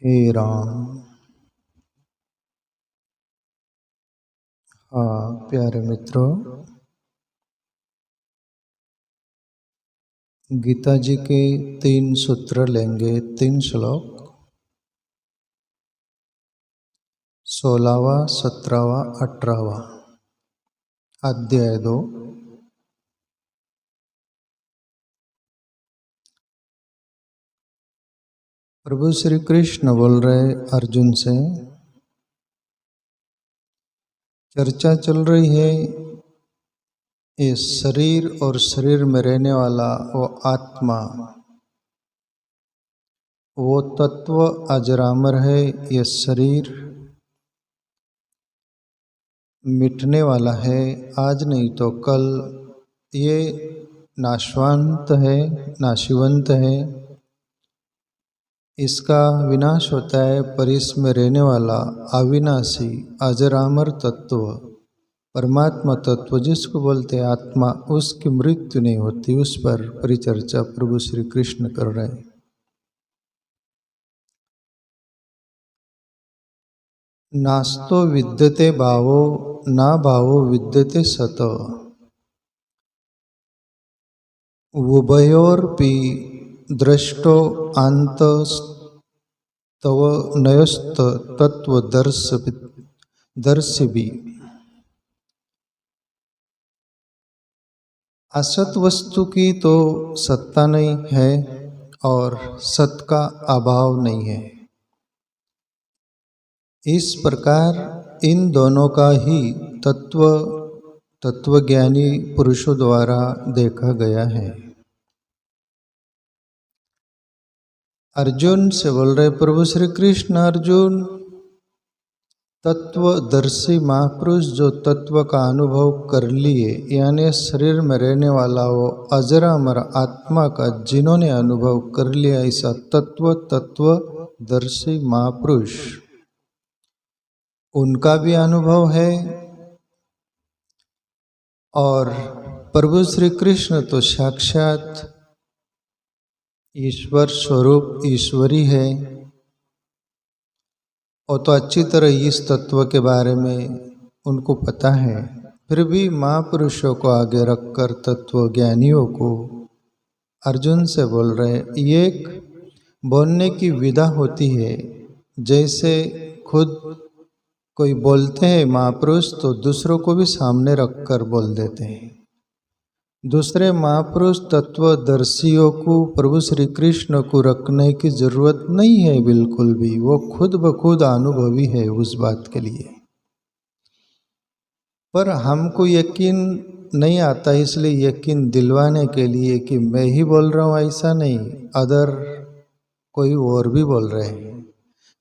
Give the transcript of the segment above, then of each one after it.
हे राम। हाँ प्यारे मित्रों, गीता जी के 3 सूत्र लेंगे, 3 श्लोक, 16वां, 17वां, 18वां, अध्याय 2। प्रभु श्री कृष्ण बोल रहे अर्जुन से, चर्चा चल रही है ये शरीर और शरीर में रहने वाला वो आत्मा, वो तत्व अजरामर है। ये शरीर मिटने वाला है, आज नहीं तो कल। ये नाशवंत है, नाशिवंत है, इसका विनाश होता है। पर इसमें रहने वाला अविनाशी अजरामर तत्व, परमात्मा तत्व जिसको बोलते हैं आत्मा, उसकी मृत्यु नहीं होती। उस पर परिचर्चा प्रभु श्री कृष्ण कर रहे हैं। नास्तो विद्यते भावो ना भावो विद्यते सत, उभयोरपि दृष्टो अंतस्तव नयस्त तत्वदर्शिभि। असत वस्तु की तो सत्ता नहीं है और सत का अभाव नहीं है। इस प्रकार इन दोनों का ही तत्वज्ञानी पुरुषों द्वारा देखा गया है। अर्जुन से बोल रहे प्रभु श्री कृष्ण, अर्जुन तत्वदर्शी महापुरुष जो तत्व का अनुभव कर लिए, यानी शरीर में रहने वाला वो अजरामर आत्मा का जिन्होंने अनुभव कर लिया, ऐसा तत्वदर्शी महापुरुष, उनका भी अनुभव है। और प्रभु श्री कृष्ण तो साक्षात ईश्वर स्वरूप ईश्वरी है। और तो अच्छी तरह इस तत्व के बारे में उनको पता है। फिर भी महापुरुषों को आगे रखकर तत्वज्ञानियों को अर्जुन से बोल रहे, एक बोलने की विधा होती है। जैसे खुद कोई बोलते हैं महापुरुष तो दूसरों को भी सामने रखकर बोल देते हैं। दूसरे महापुरुष तत्वदर्शियों को प्रभु श्री कृष्ण को रखने की जरूरत नहीं है बिल्कुल भी। वो खुद ब खुद अनुभवी है उस बात के लिए। पर हमको यकीन नहीं आता, इसलिए यकीन दिलवाने के लिए कि मैं ही बोल रहा हूँ ऐसा नहीं, अदर कोई और भी बोल रहे हैं।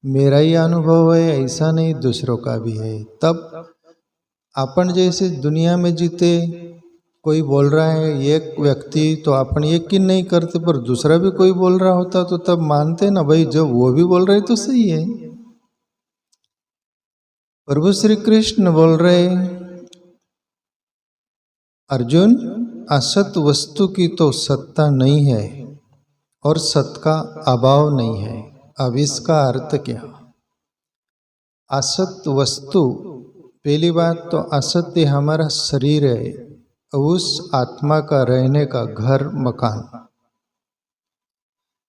मेरा ही अनुभव है ऐसा नहीं, दूसरों का भी है। तब अपन जैसे दुनिया में जीते, कोई बोल रहा है एक व्यक्ति तो अपन यकीन नहीं करते, पर दूसरा भी कोई बोल रहा होता तो तब मानते ना, भाई जब वो भी बोल रहे तो सही है। प्रभु श्री कृष्ण बोल रहे, अर्जुन असत वस्तु की तो सत्ता नहीं है और सत का अभाव नहीं है। अब इसका अर्थ क्या? असत वस्तु, पहली बात तो असत्य हमारा शरीर है, उस आत्मा का रहने का घर, मकान।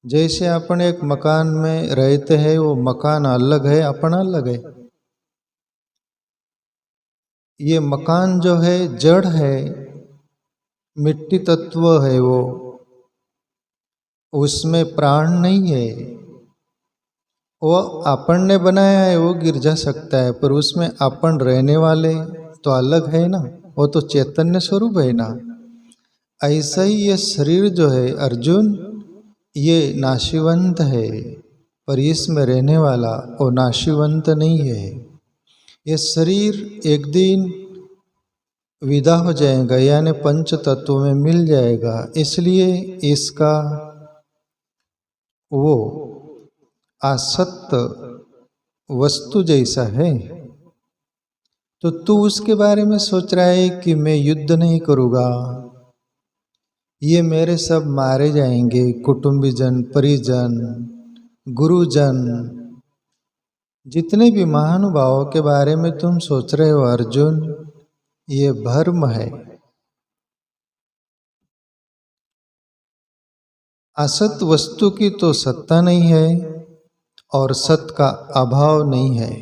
जैसे अपन एक मकान में रहते हैं, वो मकान अलग है, अपन अलग है। ये मकान जो है जड़ है, मिट्टी तत्व है, वो उसमें प्राण नहीं है। वो अपन ने बनाया है, वो गिर जा सकता है, पर उसमें अपन रहने वाले तो अलग है ना, वो तो चैतन्य स्वरूप है ना। ऐसा ही ये शरीर जो है अर्जुन, ये नाशिवंत है, पर इसमें रहने वाला वो नाशिवंत नहीं है। ये शरीर एक दिन विदा हो जाएगा, यानी पंच तत्वों में मिल जाएगा। इसलिए इसका वो असत्य वस्तु जैसा है। तो तू उसके बारे में सोच रहा है कि मैं युद्ध नहीं करूँगा, ये मेरे सब मारे जाएंगे, कुटुंबीजन, परिजन, गुरुजन, जितने भी महानुभावों के बारे में तुम सोच रहे हो अर्जुन, ये भ्रम है। असत वस्तु की तो सत्ता नहीं है और सत का अभाव नहीं है।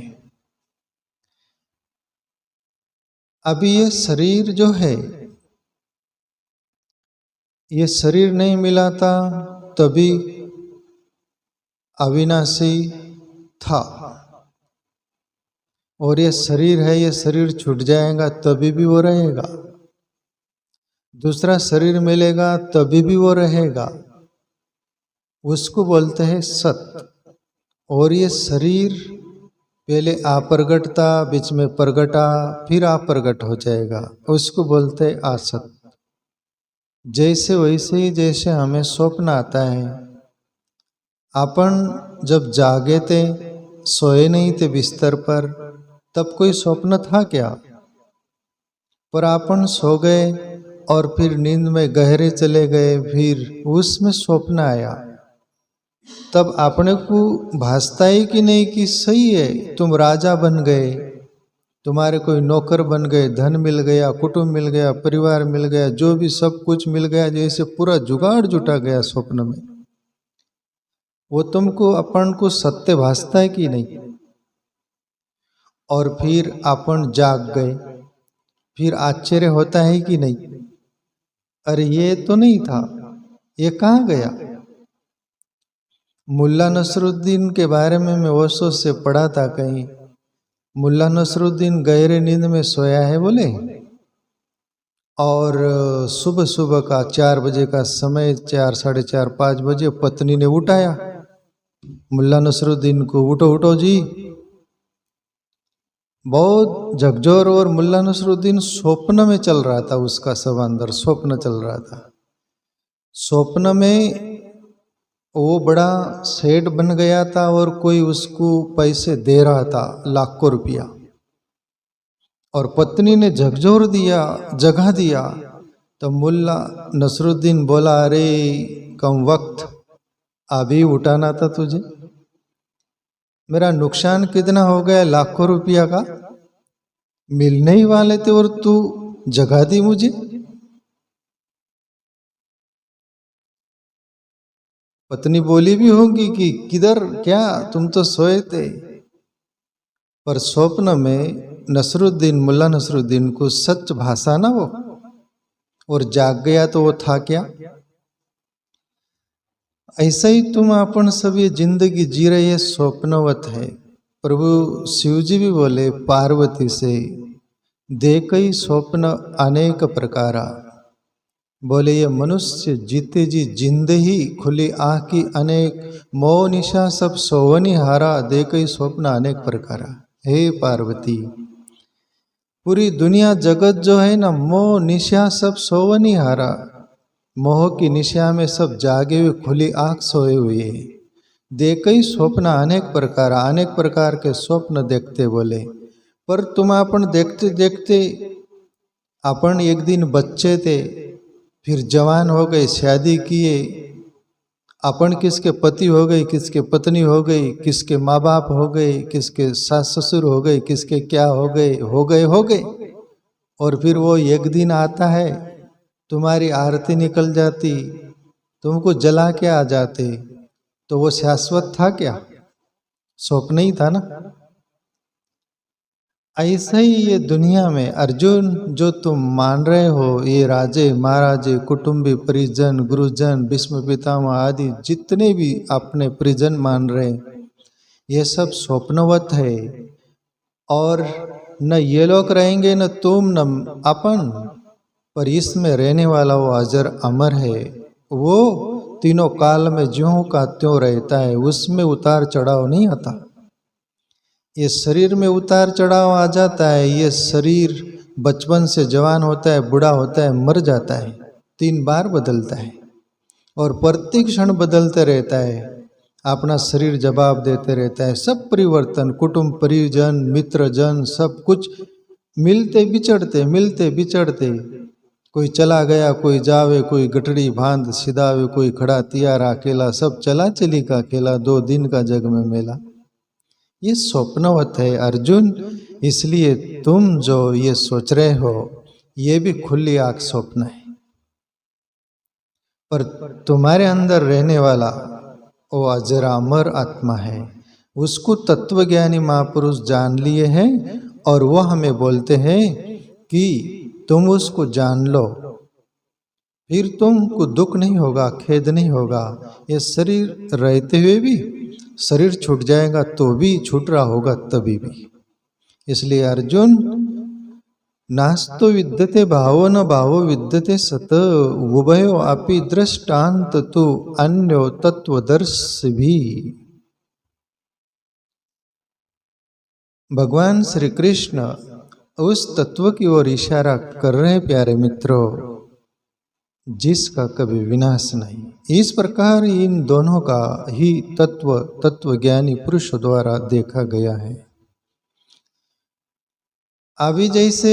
अभी ये शरीर जो है, ये शरीर नहीं मिला था तभी अविनाशी था, और ये शरीर है, ये शरीर छूट जाएगा तभी भी वो रहेगा। दूसरा शरीर मिलेगा तभी भी वो रहेगा, उसको बोलते हैं सत। और ये शरीर पहले अप्रगट था, बीच में प्रगटा, फिर अप्रगट हो जाएगा, उसको बोलते हैं असत। जैसे वैसे ही जैसे हमें स्वप्न आता है, अपन जब जागे थे, सोए नहीं थे बिस्तर पर, तब कोई स्वप्न था क्या? पर अपन सो गए और फिर नींद में गहरे चले गए, फिर उसमें स्वप्न आया, तब अपने को भासता है कि नहीं कि सही है, तुम राजा बन गए, तुम्हारे कोई नौकर बन गए, धन मिल गया, कुटुंब मिल गया, परिवार मिल गया, जो भी सब कुछ मिल गया, जैसे पूरा जुगाड़ जुटा गया स्वप्न में। वो तुमको अपन को सत्य भासता है कि नहीं? और फिर अपन जाग गए, फिर आश्चर्य होता है कि नहीं, अरे ये तो नहीं था, ये कहाँ गया? मुल्ला नसरुद्दीन के बारे में मैं वर्षों से पढ़ा था कहीं। मुल्ला नसरुद्दीन गहरे नींद में सोया है बोले, और सुबह सुबह का 4 बजे का समय, 4, साढ़े 4, 5 बजे पत्नी ने उठाया मुल्ला नसरुद्दीन को, उठो उठो जी। बहुत झकझोर, और मुल्ला नसरुद्दीन स्वप्न में चल रहा था, उसका सब अंदर स्वप्न चल रहा था। स्वप्न में वो बड़ा सेठ बन गया था और कोई उसको पैसे दे रहा था, लाखों रुपया, और पत्नी ने झकझोर दिया, जगा दिया। तो मुल्ला नसरुद्दीन बोला, अरे कम वक्त, अभी उठाना था तुझे, मेरा नुकसान कितना हो गया, लाखों रुपया का, मिलने ही वाले थे और तू जगा दी मुझे। पत्नी बोली भी होगी कि किधर, क्या तुम तो सोए थे। पर स्वप्न में नसरुद्दीन, मुल्ला नसरुद्दीन को सच भाषा ना वो, और जाग गया तो वो था क्या? ऐसा ही तुम अपन सब ये जिंदगी जी रहे, ये स्वप्नवत है। प्रभु शिव जी भी बोले पार्वती से, देखई स्वप्न अनेक प्रकारा, बोले ये मनुष्य जीते जी जिंद ही खुली आँख की अनेक, मोह निशा सब सोवनी हारा, देखई स्वप्न अनेक प्रकारा। हे पार्वती, पूरी दुनिया जगत जो है ना, मोह निशा सब सोवनी हारा, मोह की निशा में सब जागे हुए, खुली आँख सोए हुए, देखई स्वप्न अनेक प्रकार, अनेक प्रकार के स्वप्न देखते बोले। पर तुम अपन देखते देखते, अपन एक दिन बच्चे थे, फिर जवान हो गए, शादी किए, अपन किसके पति हो गए, किसके पत्नी हो गई, किसके माँ बाप हो गए, किसके सास ससुर हो गए, किसके क्या हो गए। और फिर वो एक दिन आता है, तुम्हारी आरती निकल जाती, तुमको जला के आ जाते, तो वो शाश्वत था क्या? स्वप्न ही था ना। ऐसा ही ये दुनिया में अर्जुन, जो तुम मान रहे हो, ये राजे महाराजे, कुटुंबी, परिजन, गुरुजन, भीष्म पितामह आदि जितने भी अपने परिजन मान रहे, ये सब स्वप्नवत है। और न ये लोग रहेंगे, न तुम, न अपन, पर इसमें रहने वाला वो अजर अमर है, वो तीनों काल में ज्यों का त्यों रहता है, उसमें उतार चढ़ाव नहीं आता। ये शरीर में उतार चढ़ाव आ जाता है, ये शरीर बचपन से जवान होता है, बूढ़ा होता है, मर जाता है, 3 बार बदलता है, और प्रत्येक क्षण बदलते रहता है, अपना शरीर जवाब देते रहता है। सब परिवर्तन, कुटुंब, परिजन, मित्र जन, सब कुछ मिलते बिछड़ते, कोई चला गया, कोई जावे, कोई गठड़ी बांध सिधावे, कोई खड़ा तियारा अकेला, सब चला चली का अकेला, 2 दिन का जग में मेला। ये स्वप्नवत है अर्जुन, इसलिए तुम जो ये सोच रहे हो ये भी खुली आंख स्वप्न है। पर तुम्हारे अंदर रहने वाला वो अजरामर आत्मा है, उसको तत्वज्ञानी महापुरुष जान लिए हैं और वो हमें बोलते हैं कि तुम उसको जान लो, फिर तुमको दुख नहीं होगा, खेद नहीं होगा। ये शरीर रहते हुए भी शरीर छूट जाएगा तो भी छूट रहा होगा तभी भी। इसलिए अर्जुन, नास्तो विद्यते भावो न भावो विद्यते सत, उभयो अपि दृष्टांत तु अन्यो तत्वदर्शी भी। भगवान श्री कृष्ण उस तत्व की ओर इशारा कर रहे हैं प्यारे मित्रों, जिसका कभी विनाश नहीं। इस प्रकार इन दोनों का ही तत्वज्ञानी पुरुषों द्वारा देखा गया है। अभी जैसे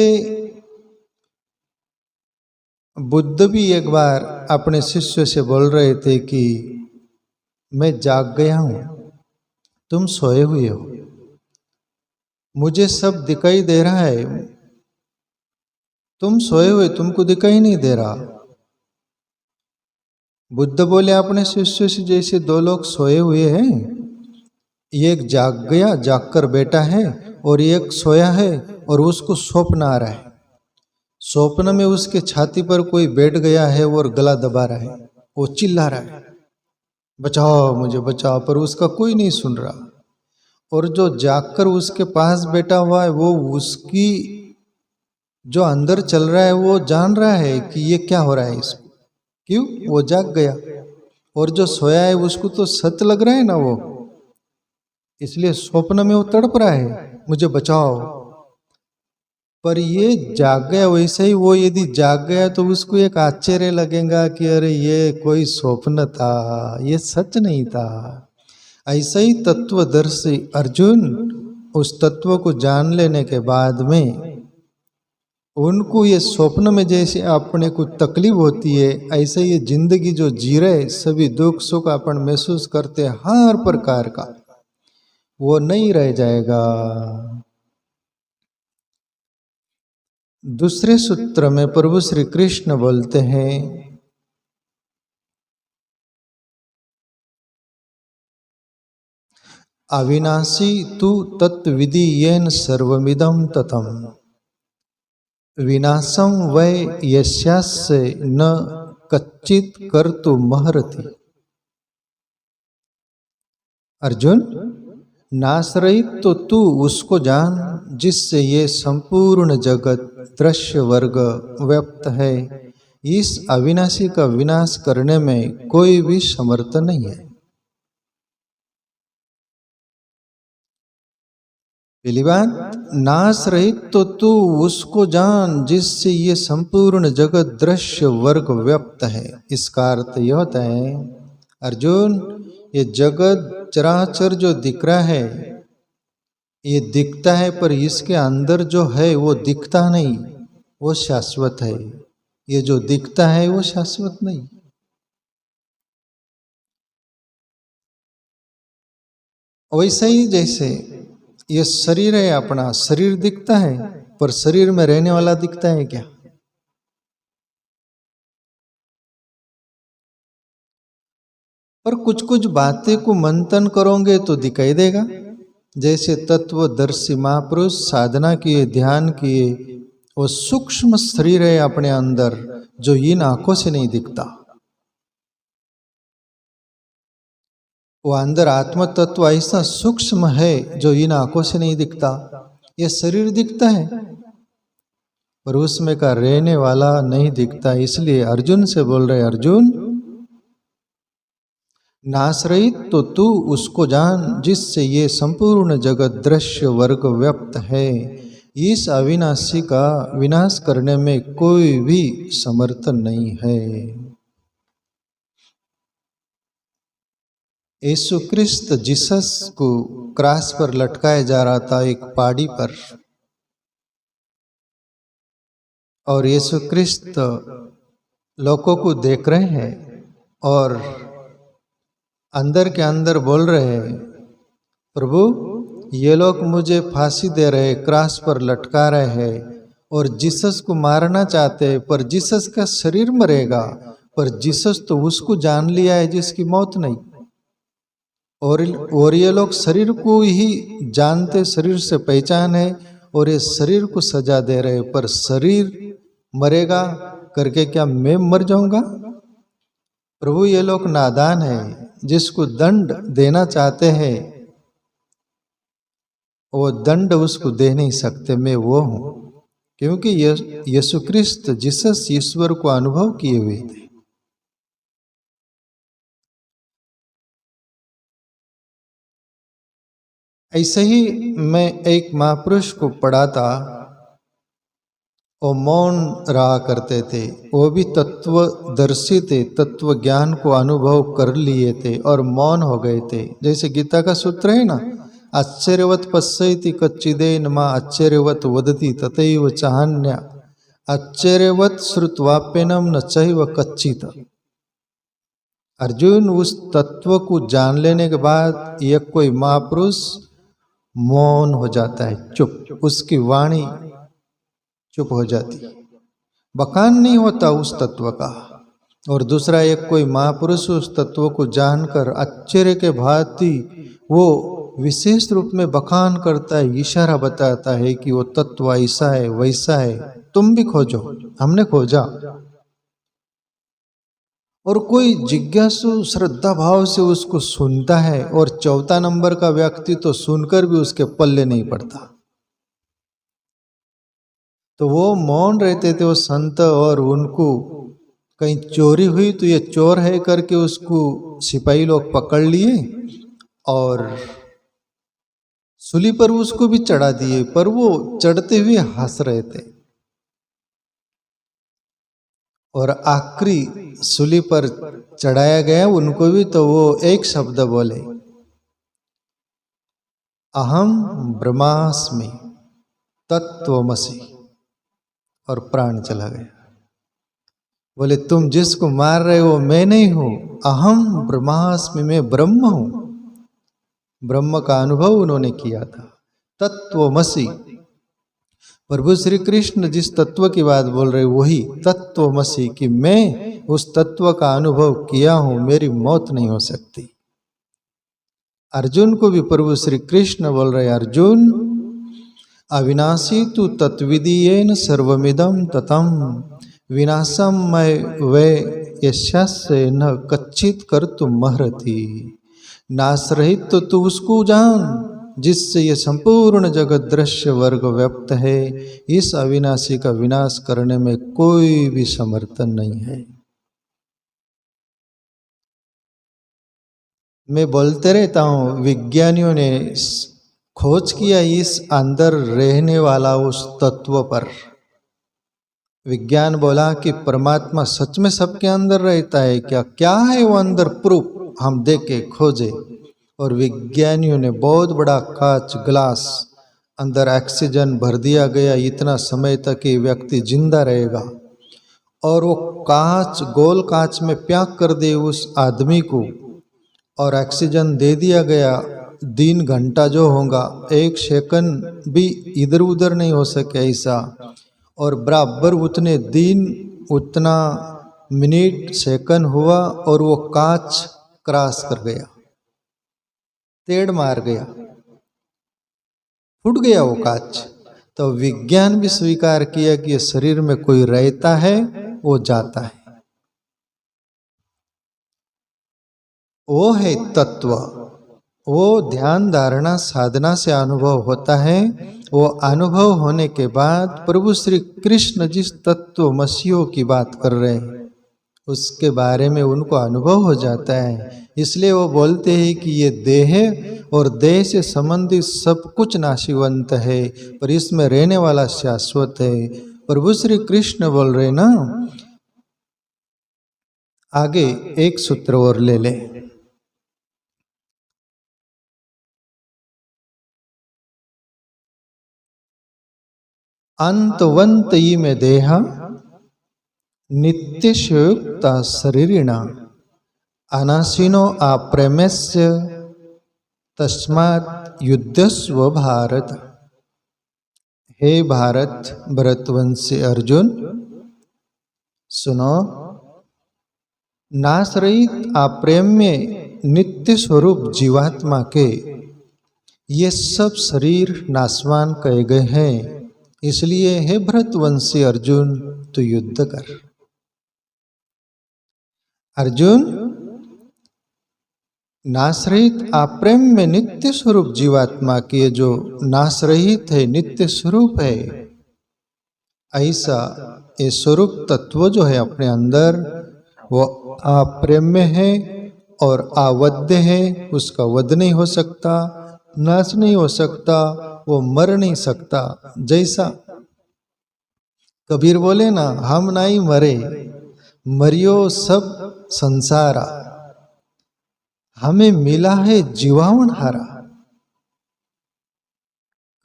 बुद्ध भी एक बार अपने शिष्य से बोल रहे थे कि मैं जाग गया हूं, तुम सोए हुए हो, मुझे सब दिखाई दे रहा है, तुम सोए हुए, तुमको दिखाई नहीं दे रहा। बुद्ध बोले अपने शिष्य से, जैसे दो लोग सोए हुए हैं, एक जाग गया, जाग कर बैठा है, और एक सोया है और उसको स्वप्न आ रहा है। स्वप्न में उसके छाती पर कोई बैठ गया है और गला दबा रहा है, वो चिल्ला रहा है बचाओ मुझे बचाओ, पर उसका कोई नहीं सुन रहा। और जो जागकर उसके पास बैठा हुआ है वो उसकी जो अंदर चल रहा है वो जान रहा है कि ये क्या हो रहा है इसको, क्यों, वो जाग गया। और जो सोया है उसको तो सत्य लग रहा है ना वो, इसलिए स्वप्न में वो तड़प रहा है मुझे बचाओ। पर ये जाग गया, वैसे ही वो यदि जाग गया तो उसको एक आश्चर्य लगेगा कि अरे ये कोई स्वप्न था, ये सच नहीं था। ऐसा ही तत्वदर्शी अर्जुन उस तत्व को जान लेने के बाद में उनको ये स्वप्न में जैसे अपने को तकलीफ होती है, ऐसे ये जिंदगी जो जी रहे सभी दुख सुख अपन महसूस करते हर प्रकार का, वो नहीं रह जाएगा। दूसरे सूत्र में प्रभु श्री कृष्ण बोलते हैं, अविनाशी तु तत्विधि येन सर्वमिदं ततम्, विनाशम वै यस्यास्य न कच्चित कर्तुमर्हति। अर्जुन, नाश रहित तो तू उसको जान जिससे ये संपूर्ण जगत दृश्य वर्ग व्याप्त है। इस अविनाशी का विनाश करने में कोई भी समर्थ नहीं है। पहली बात, नाश रहित तो तू उसको जान जिससे ये संपूर्ण जगत दृश्य वर्ग व्याप्त है। इसका अर्थ यह होता है अर्जुन, ये जगत चराचर जो दिख रहा है ये दिखता है, पर इसके अंदर जो है वो दिखता नहीं, वो शाश्वत है। ये जो दिखता है वो शाश्वत नहीं। वैसे ही जैसे ये शरीर है अपना, शरीर दिखता है पर शरीर में रहने वाला दिखता है क्या? पर कुछ कुछ बातें को मंथन करोगे तो दिखाई देगा। जैसे तत्वदर्शी महापुरुष साधना किए, ध्यान किए, वो सूक्ष्म शरीर है अपने अंदर जो इन आंखों से नहीं दिखता। वो अंदर आत्म तत्व ऐसा सूक्ष्म है जो इन आंखों से नहीं दिखता। ये शरीर दिखता है पर उसमें का रहने वाला नहीं दिखता। इसलिए अर्जुन से बोल रहे, अर्जुन नाश रहित तो तू उसको जान जिससे ये संपूर्ण जगत दृश्य वर्ग व्याप्त है। इस अविनाशी का विनाश करने में कोई भी समर्थ नहीं है। यीशु क्रिस्त जीसस को क्रॉस पर लटकाया जा रहा था एक पहाड़ी पर, और यीशु क्रिस्त लोगों को देख रहे हैं और अंदर के अंदर बोल रहे हैं, प्रभु ये लोग मुझे फांसी दे रहे, क्रॉस पर लटका रहे हैं और जीसस को मारना चाहते हैं, पर जीसस का शरीर मरेगा, पर जीसस तो उसको जान लिया है जिसकी मौत नहीं। और ये लोग शरीर को ही जानते, शरीर से पहचान है और ये शरीर को सजा दे रहे, पर शरीर मरेगा करके क्या मैं मर जाऊंगा? प्रभु ये लोग नादान है, जिसको दंड देना चाहते हैं वो दंड उसको दे नहीं सकते। मैं वो हूं, क्योंकि यीशु क्रिस्त जीसस ईश्वर को अनुभव किए हुए थे। ऐसे ही मैं एक महापुरुष को पढ़ा था, वो मौन रहा करते थे, वो भी तत्वदर्शी थे, तत्व ज्ञान को अनुभव कर लिए थे और मौन हो गए थे। जैसे गीता का सूत्र है ना, आश्चर्यवत पश्यति कच्चिदेन मां आश्चर्यवत वदति तथैव चाहन्या आश्चर्यवत श्रुत्वाप्यनम न चैव कच्चित। अर्जुन, उस तत्व को जान लेने के बाद यह कोई महापुरुष मौन हो जाता है, चुप, उसकी वाणी चुप हो जाती, बखान नहीं होता उस तत्व का। और दूसरा एक कोई महापुरुष उस तत्व को जानकर आश्चर्य के भांति वो विशेष रूप में बखान करता है, इशारा बताता है कि वो तत्व ऐसा है वैसा है, तुम भी खोजो, हमने खोजा। और कोई जिज्ञासु श्रद्धा भाव से उसको सुनता है, और चौथा नंबर का व्यक्ति तो सुनकर भी उसके पल्ले नहीं पड़ता। तो वो मौन रहते थे वो संत, और उनको कहीं चोरी हुई तो ये चोर है करके उसको सिपाही लोग पकड़ लिए और सूली पर उसको भी चढ़ा दिए, पर वो चढ़ते हुए हंस रहे थे। और आखिरी सूली पर चढ़ाया गया उनको भी, तो वो एक शब्द बोले, अहम ब्रह्मास्मि तत्वमसि, और प्राण चला गया। बोले तुम जिसको मार रहे हो मैं नहीं हूं, अहम ब्रह्मास्मि, मैं ब्रह्म हूं। ब्रह्म का अनुभव उन्होंने किया था, तत्वमसि। प्रभु श्री कृष्ण जिस तत्व की बात बोल रहे वही तत्वमसि, कि मैं उस तत्व का अनुभव किया हूं, मेरी मौत नहीं हो सकती। अर्जुन को भी प्रभु श्री कृष्ण बोल रहे, अर्जुन अविनाशी तु तत्विदीयेन सर्वमिदं ततम विनाशम मैं वे यस्यास्य न कच्चित कर्तुम अर्हति। नाश रहित तो तू उसको जान जिससे ये संपूर्ण जगत दृश्य वर्ग व्याप्त है। इस अविनाशी का विनाश करने में कोई भी समर्थन नहीं है। मैं बोलते रहता हूँ, विज्ञानियों ने खोज किया इस अंदर रहने वाला उस तत्व पर। विज्ञान बोला कि परमात्मा सच में सबके अंदर रहता है क्या? क्या है वो अंदर? प्रूफ हम देखे, खोजे। और विज्ञानियों ने बहुत बड़ा कांच ग्लास अंदर ऑक्सीजन भर दिया गया, इतना समय तक ये व्यक्ति जिंदा रहेगा। और वो कांच, गोल कांच में पैक कर दे उस आदमी को, और ऑक्सीजन दे दिया गया। दिन घंटा जो होगा, एक सेकंड भी इधर उधर नहीं हो सके ऐसा, और बराबर उतने दिन उतना मिनट सेकंड हुआ, और वो कांच क्रॉस कर गया, तेड़ मार गया, फूट गया वो कांच। तो विज्ञान भी स्वीकार किया कि शरीर में कोई रहता है, वो जाता है, वो है तत्व। वो ध्यान धारणा साधना से अनुभव होता है। वो अनुभव होने के बाद प्रभु श्री कृष्ण जिस तत्वमसियों की बात कर रहे हैं उसके बारे में उनको अनुभव हो जाता है। इसलिए वो बोलते हैं कि ये देह और देह से संबंधित सब कुछ नाशीवंत है, पर इसमें रहने वाला शाश्वत है। प्रभु श्री कृष्ण बोल रहे ना, आगे एक सूत्र और ले ले, अंतवंत में देहा नित्यशयुक्ता शरीरिणा अनासीनो आप्रेम्यस्य तस्मात् युद्धस्व भारत। हे भारत भरतवंशी अर्जुन, सुनो, नाश रहित अप्रेम्य नित्य स्वरूप जीवात्मा के ये सब शरीर नाशवान कहे गए हैं। इसलिए हे भरतवंशी अर्जुन, तू युद्ध कर। अर्जुन, नाशरहित अप्रेम में नित्य स्वरूप जीवात्मा की जो नाशरहित है, नित्य स्वरूप है, ऐसा ये स्वरूप तत्व जो है अपने अंदर वो अप्रेम्य है और आवद्य है। उसका वध नहीं हो सकता, नाश नहीं हो सकता, वो मर नहीं सकता। जैसा कबीर बोले ना, हम नहीं मरे, मरियो सब संसारा, हमें मिला है जीवावन हारा।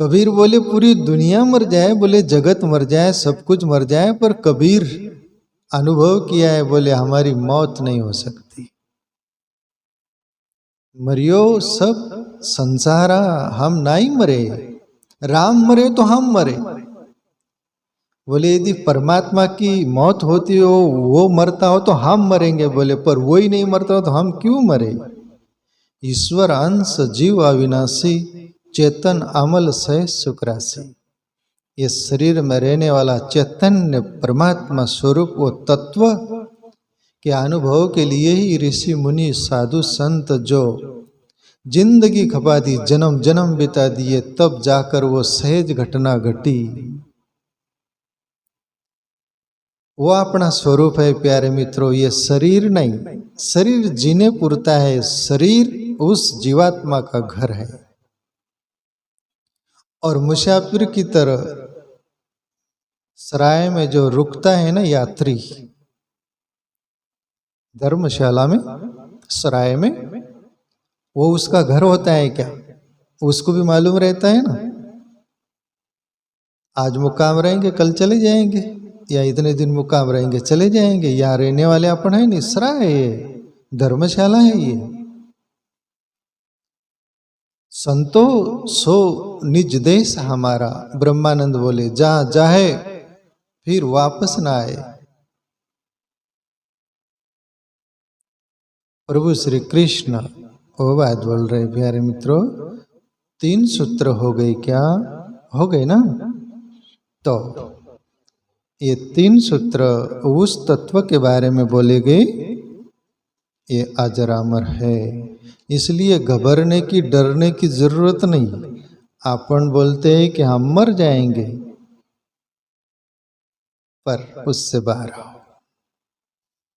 कबीर बोले पूरी दुनिया मर जाए, बोले जगत मर जाए, सब कुछ मर जाए, पर कबीर अनुभव किया है, बोले हमारी मौत नहीं हो सकती। मरियो सब संसारा, हम नहीं मरे। राम मरे तो हम मरे। बोले यदि परमात्मा की मौत होती हो, वो मरता हो तो हम मरेंगे। बोले पर वो ही नहीं मरता हो तो हम क्यों मरे। ईश्वर अंश जीव अविनाशी, चेतन अमल सह सुखराशि। ये शरीर में रहने वाला चैतन्य परमात्मा स्वरूप वो तत्व के अनुभव के लिए ही ऋषि मुनि साधु संत जो जिंदगी खपा दी, जन्म जन्म बिता दिए, तब जाकर वो सहज घटना घटी। वो अपना स्वरूप है। प्यारे मित्रों, ये शरीर नहीं, शरीर जीने पुरता है, शरीर उस जीवात्मा का घर है। और मुसाफिर की तरह सराय में जो रुकता है ना यात्री, धर्मशाला में, सराय में, वो उसका घर होता है क्या? उसको भी मालूम रहता है ना, आज मुकाम रहेंगे, कल चले जाएंगे, या इतने दिन मुकाम रहेंगे, चले जाएंगे। यहाँ रहने वाले अपन है नहीं, सराय है, ये धर्मशाला है। ये संतो सो निज देश हमारा। ब्रह्मानंद बोले जहां जाए फिर वापस ना आए। प्रभु श्री कृष्ण वो बात बोल रहे। प्यारे मित्रों, 3 सूत्र हो गए क्या? हो गए ना? तो ये 3 सूत्र उस तत्व के बारे में बोले गए, ये अजरामर है। इसलिए घबरने की, डरने की जरूरत नहीं। अपन बोलते हैं कि हम मर जाएंगे, पर उससे बाहर आओ।